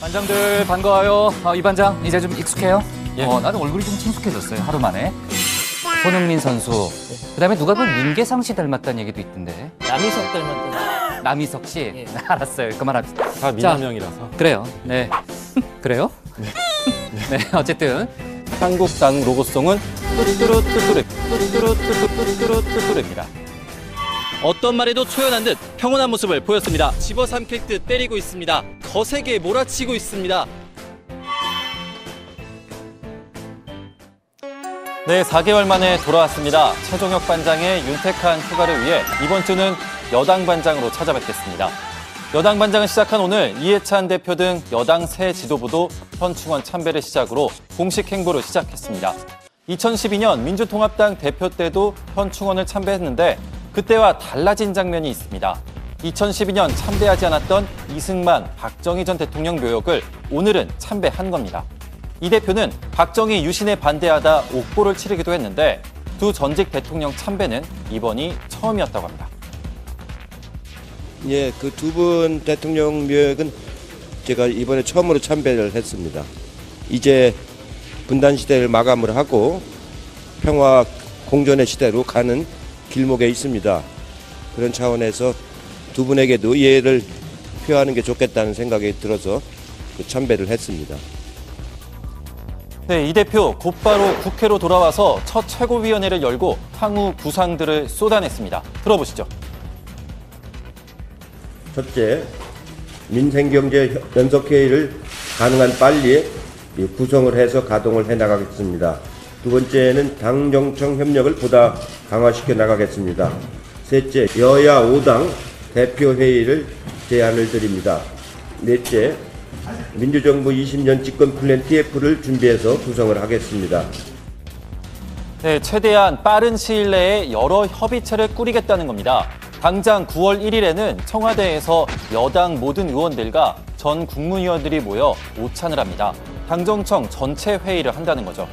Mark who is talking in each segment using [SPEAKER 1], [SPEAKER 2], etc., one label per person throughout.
[SPEAKER 1] 반장들 반가워요. 이 반장 이제 좀 익숙해요?
[SPEAKER 2] 예.
[SPEAKER 1] 나는 얼굴이 좀 친숙해졌어요. 하루 만에. 손흥민 선수. 그다음에 누가 윤계상 씨 닮았다는 얘기도 있던데.
[SPEAKER 3] 남희석 닮았던.
[SPEAKER 1] 남희석 씨.
[SPEAKER 3] 예.
[SPEAKER 1] 알았어요. 그만합시다.
[SPEAKER 2] 다 민남형이라서.
[SPEAKER 1] 그래요. 네. 그래요? 네. 어쨌든
[SPEAKER 2] 한국당 로고송은 뚜뚜루뚜뚜루입니다.
[SPEAKER 4] 어떤 말에도 초연한 듯 평온한 모습을 보였습니다. 집어삼킬 듯 때리고 있습니다. 거세게 몰아치고 있습니다.
[SPEAKER 2] 네, 4개월 만에 돌아왔습니다. 최종혁 반장의 윤택한 휴가를 위해 이번 주는 여당 반장으로 찾아뵙겠습니다. 여당 반장을 시작한 오늘 이해찬 대표 등 여당 새 지도부도 현충원 참배를 시작으로 공식 행보를 시작했습니다. 2012년 민주통합당 대표 때도 현충원을 참배했는데 그때와 달라진 장면이 있습니다. 2012년 참배하지 않았던 이승만, 박정희 전 대통령 묘역을 오늘은 참배한 겁니다. 이 대표는 박정희 유신에 반대하다 옥보를 치르기도 했는데 두 전직 대통령 참배는 이번이 처음이었다고 합니다.
[SPEAKER 5] 예, 그 두 분 대통령 묘역은 제가 이번에 처음으로 참배를 했습니다. 이제 분단 시대를 마감을 하고 평화 공존의 시대로 가는 길목에 있습니다. 그런 차원에서 두 분에게도 이해를 표하는 게 좋겠다는 생각이 들어서 참배를 했습니다.
[SPEAKER 2] 네, 이 대표 곧바로 국회로 돌아와서 첫 최고위원회를 열고 향후 구상들을 쏟아냈습니다. 들어보시죠.
[SPEAKER 5] 첫째, 민생경제 연석회의를 가능한 빨리 구성을 해서 가동을 해나가겠습니다. 두 번째는 당정청 협력을 보다 강화시켜 나가겠습니다. 셋째, 여야 5당 대표회의를 제안을 드립니다. 넷째, 민주정부 20년 집권 플랜 TF를 준비해서 구성을 하겠습니다.
[SPEAKER 2] 네, 최대한 빠른 시일 내에 여러 협의체를 꾸리겠다는 겁니다. 당장 9월 1일에는 청와대에서 여당 모든 의원들과 전 국무위원들이 모여 오찬을 합니다. 당정청 전체 회의를 한다는 거죠.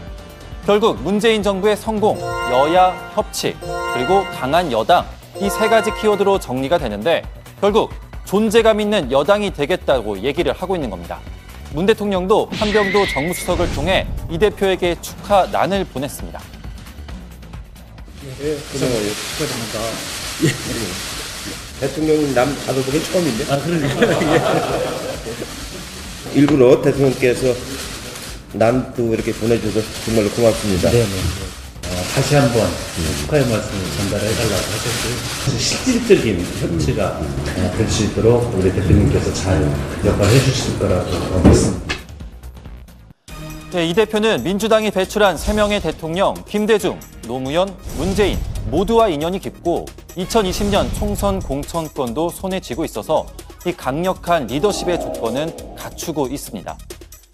[SPEAKER 2] 결국 문재인 정부의 성공, 여야 협치, 그리고 강한 여당, 이 세 가지 키워드로 정리가 되는데 결국 존재감 있는 여당이 되겠다고 얘기를 하고 있는 겁니다. 문 대통령도 한병도 정무수석을 통해 이 대표에게 축하난을 보냈습니다.
[SPEAKER 5] 예, 고마워요. 축하드립니다. 대통령님 남 받아보긴 처음인데? 아, 그러니까. 일부러 대통령께서 남도 이렇게 보내주셔서 정말로 고맙습니다.
[SPEAKER 6] 네네. 다시 한번 축하의 말씀을 전달해달라고 하셨고요. 실질적인 협치가 될 수 있도록 우리 대표님께서 잘 역할을 해주실 거라고 믿습니다.
[SPEAKER 2] 네, 이 대표는 민주당이 배출한 3명의 대통령 김대중, 노무현, 문재인 모두와 인연이 깊고 2020년 총선 공천권도 손에 쥐고 있어서 이 강력한 리더십의 조건은 갖추고 있습니다.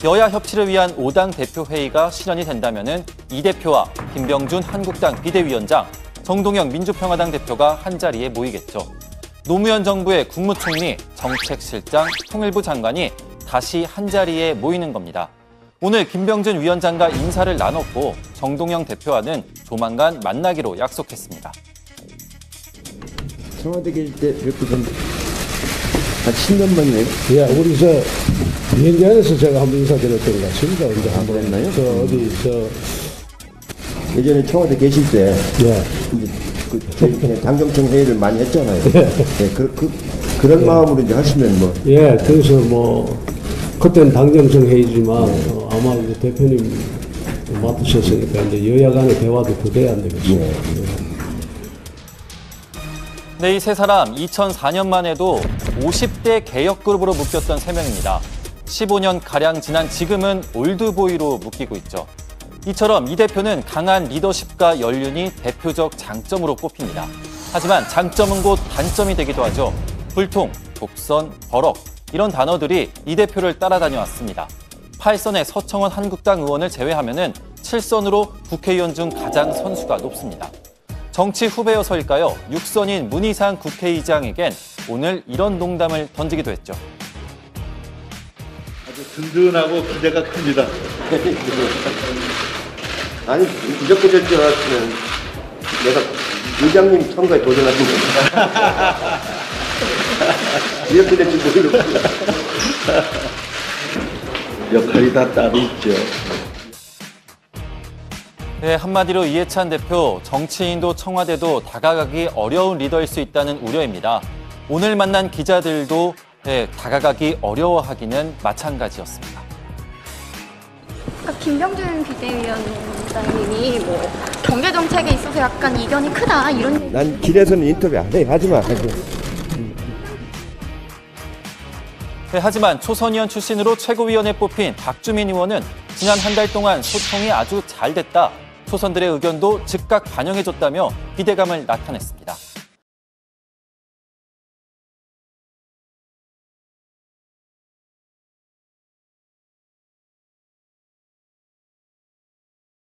[SPEAKER 2] 여야 협치를 위한 5당 대표회의가 실현이 된다면 이 대표와 김병준 한국당 비대위원장, 정동영 민주평화당 대표가 한자리에 모이겠죠. 노무현 정부의 국무총리, 정책실장, 통일부 장관이 다시 한자리에 모이는 겁니다. 오늘 김병준 위원장과 인사를 나눴고 정동영 대표와는 조만간 만나기로 약속했습니다.
[SPEAKER 7] 청와대 계실 때 뵙고 한 10년 만이네요.
[SPEAKER 6] 예, 우리 위원장에서 제가 한번 인사드렸던 것 같습니다. 언제 한번
[SPEAKER 7] 했나요? 예전에 청와대 계실 때
[SPEAKER 6] 예.
[SPEAKER 7] 저희 당정청 회의를 많이 했잖아요. 네, 그런 마음으로 이제 하시면 뭐.
[SPEAKER 6] 예, 그래서 그때는 당정청 회의지만 아마 이제 대표님 맡으셨으니까 이제 여야 간의 대화도 그대야 안 되겠습니다.
[SPEAKER 2] 네, 이 세 사람 2004년만 해도 50대 개혁그룹으로 묶였던 3명입니다. 15년가량 지난 지금은 올드보이로 묶이고 있죠. 이처럼 이 대표는 강한 리더십과 연륜이 대표적 장점으로 꼽힙니다. 하지만 장점은 곧 단점이 되기도 하죠. 불통, 독선, 버럭 이런 단어들이 이 대표를 따라다녀왔습니다. 8선의 서청원 한국당 의원을 제외하면 7선으로 국회의원 중 가장 선수가 높습니다. 정치 후배여서일까요? 6선인 문희상 국회의장에겐 오늘 이런 농담을 던지기도 했죠.
[SPEAKER 8] 아주 든든하고 기대가 큽니다.
[SPEAKER 7] 아니, 무조건 될 줄 알았으면 내가 의장님 선거에 도전하신 겁니다. 이렇게 될 줄 모르겠어요.
[SPEAKER 8] 역할이 다 따로 있죠.
[SPEAKER 2] 네, 한마디로 이해찬 대표, 정치인도 청와대도 다가가기 어려운 리더일 수 있다는 우려입니다. 오늘 만난 기자들도 다가가기 어려워하기는 마찬가지였습니다.
[SPEAKER 9] 김병준 비대위원장님이 경제 정책에 있어서 약간 이견이 크다 이런 얘기.
[SPEAKER 7] 난 길에서는 인터뷰 안 해. 하지 마.
[SPEAKER 2] 네, 하지만 초선의원 출신으로 최고위원에 뽑힌 박주민 의원은 지난 한 달 동안 소통이 아주 잘 됐다. 초선들의 의견도 즉각 반영해줬다며 기대감을 나타냈습니다.